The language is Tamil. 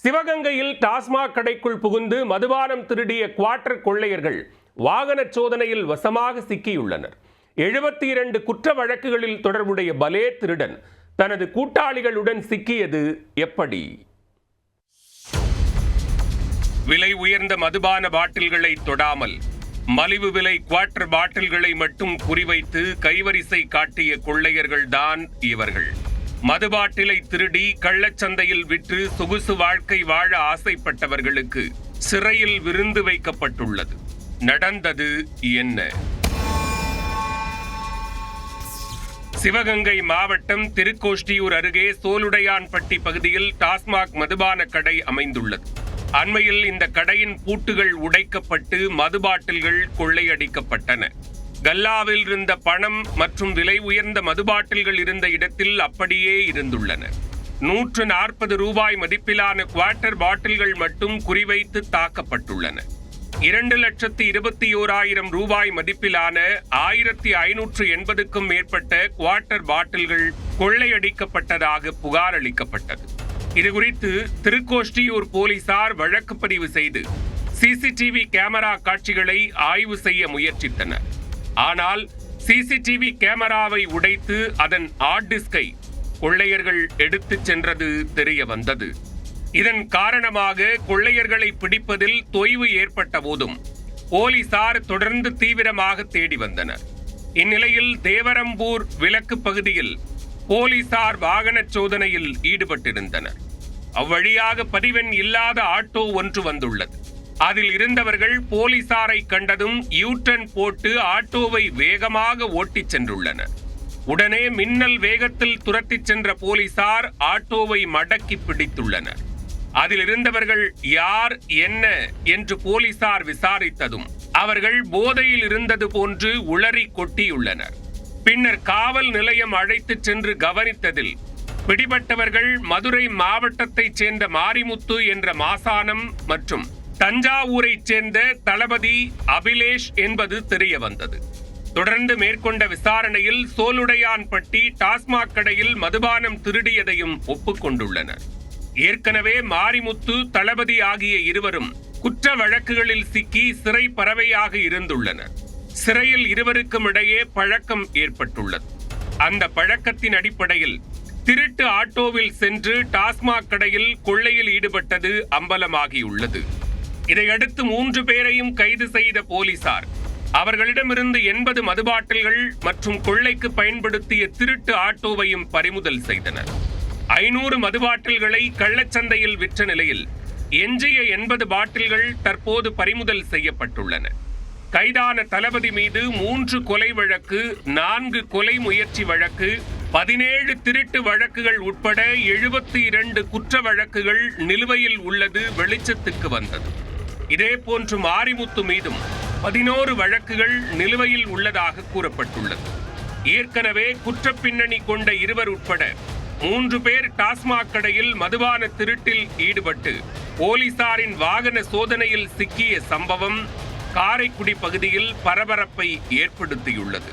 சிவகங்கையில் டாஸ்மாக் கடைக்குள் புகுந்து மதுபானம் திருடிய குவார்ட்டர் கொள்ளையர்கள் வாகன சோதனையில் வசமாக சிக்கியுள்ளனர். 72 குற்ற வழக்குகளில் தொடர்புடைய பலே திருடன் தனது கூட்டாளிகளுடன் சிக்கியது எப்படி? விலை உயர்ந்த மதுபான பாட்டில்களை தொடாமல் மலிவு விலை குவார்ட்டர் பாட்டில்களை மட்டும் குறிவைத்து கைவரிசை காட்டிய கொள்ளையர்கள்தான் இவர்கள். மதுபாட்டிலை திருடி கள்ளச்சந்தையில் விற்று சொகுசு வாழ்க்கை வாழ ஆசைப்பட்டவர்களுக்கு சிறையில் விருந்து வைக்கப்பட்டுள்ளது. நடந்தது என்ன? சிவகங்கை மாவட்டம் திருக்கோஷ்டியூர் அருகே சோலுடையான்பட்டி பகுதியில் டாஸ்மாக் மதுபான கடை அமைந்துள்ளது. அண்மையில் இந்த கடையின் பூட்டுகள் உடைக்கப்பட்டு மதுபாட்டில்கள் கொள்ளையடிக்கப்பட்டன. கல்லாவில் இருந்த பணம் மற்றும் விலை உயர்ந்த மதுபாட்டில்கள் இருந்த இடத்தில் அப்படியே இருந்துள்ளன. 140 ரூபாய் மதிப்பிலான குவார்ட்டர் பாட்டில்கள் மட்டும் குறிவைத்து தாக்கப்பட்டுள்ளன. 2,21,000 ரூபாய் மதிப்பிலான 1,580க்கும் மேற்பட்ட குவார்ட்டர் பாட்டில்கள் கொள்ளையடிக்கப்பட்டதாக புகார் அளிக்கப்பட்டது. இதுகுறித்து திருக்கோஷ்டியூர் போலீசார் வழக்கு பதிவு செய்து சிசிடிவி கேமரா காட்சிகளை ஆய்வு செய்ய முயற்சித்தனர். ஆனால் சிசிடிவி கேமராவை உடைத்து அதன் ஹார்ட் டிஸ்கை கொள்ளையர்கள் எடுத்துச் சென்றது தெரிய வந்தது. இதன் காரணமாக கொள்ளையர்களை பிடிப்பதில் தொய்வு ஏற்பட்ட போதும் போலீசார் தொடர்ந்து தீவிரமாக தேடி வந்தனர். இந்நிலையில் தேவரம்பூர் விலக்கு பகுதியில் போலீசார் வாகன சோதனையில் ஈடுபட்டிருந்தனர். அவ்வழியாக பதிவெண் இல்லாத ஆட்டோ ஒன்று வந்துள்ளது. அதில் இருந்தவர்கள் போலீசாரை கண்டதும் யூட்டன் போட்டு ஆட்டோவை வேகமாக ஓட்டிச் சென்றுள்ளனர். உடனே மின்னல் வேகத்தில் துரத்திச் சென்ற போலீசார் ஆட்டோவை மடக்கி பிடித்துள்ளனர். அதில் இருந்தவர்கள் யார் என்ன என்று போலீசார் விசாரித்ததும் அவர்கள் போதையில் இருந்தது போன்று உளறி கொட்டியுள்ளனர். பின்னர் காவல் நிலையம் அழைத்துச் சென்று கவனித்ததில் பிடிபட்டவர்கள் மதுரை மாவட்டத்தைச் சேர்ந்த மாரிமுத்து என்ற மாசானம் மற்றும் தஞ்சாவூரைச் சேர்ந்த தளபதி அபிலேஷ் என்பது தெரிய வந்தது. தொடர்ந்து மேற்கொண்ட விசாரணையில் சோலுடையான்பட்டி டாஸ்மாக் கடையில் மதுபானம் திருடியதையும் ஒப்புக்கொண்டுள்ளனர். ஏற்கனவே மாரிமுத்து தளபதி ஆகிய இருவரும் குற்ற வழக்குகளில் சிக்கி சிறை பறவையாக இருந்துள்ளனர். சிறையில் இருவருக்கும் இடையே பழக்கம் ஏற்பட்டுள்ளது. அந்த பழக்கத்தின் அடிப்படையில் திருட்டு ஆட்டோவில் சென்று டாஸ்மாக் கடையில் கொள்ளையில் ஈடுபட்டது அம்பலமாகியுள்ளது. இதையடுத்து 3 பேரையும் கைது செய்த போலீசார் அவர்களிடமிருந்து 80 மதுபாட்டில்கள் மற்றும் கொள்ளைக்கு பயன்படுத்திய திருட்டு ஆட்டோவையும் பறிமுதல் செய்தனர். 500 மதுபாட்டில்களை கள்ளச்சந்தையில் விற்ற நிலையில் எஞ்சிய 80 பாட்டில்கள் தற்போது பறிமுதல் செய்யப்பட்டுள்ளன. கைதான தளபதி மீது 3 கொலை வழக்கு, 4 கொலை முயற்சி வழக்கு, 17 திருட்டு வழக்குகள் உட்பட 72 குற்ற வழக்குகள் நிலுவையில் உள்ளது வெளிச்சத்துக்கு வந்தது. இதேபோன்று மாரிமுத்து மீதும் 11 வழக்குகள் நிலுவையில் உள்ளதாக கூறப்பட்டுள்ளது. ஏற்கனவே குற்ற பின்னணி கொண்ட இருவர் உட்பட 3 பேர் டாஸ்மாக் கடையில் மதுபான திருட்டில் ஈடுபட்டு போலீசாரின் வாகன சோதனையில் சிக்கிய சம்பவம் காரைக்குடி பகுதியில் பரபரப்பை ஏற்படுத்தியுள்ளது.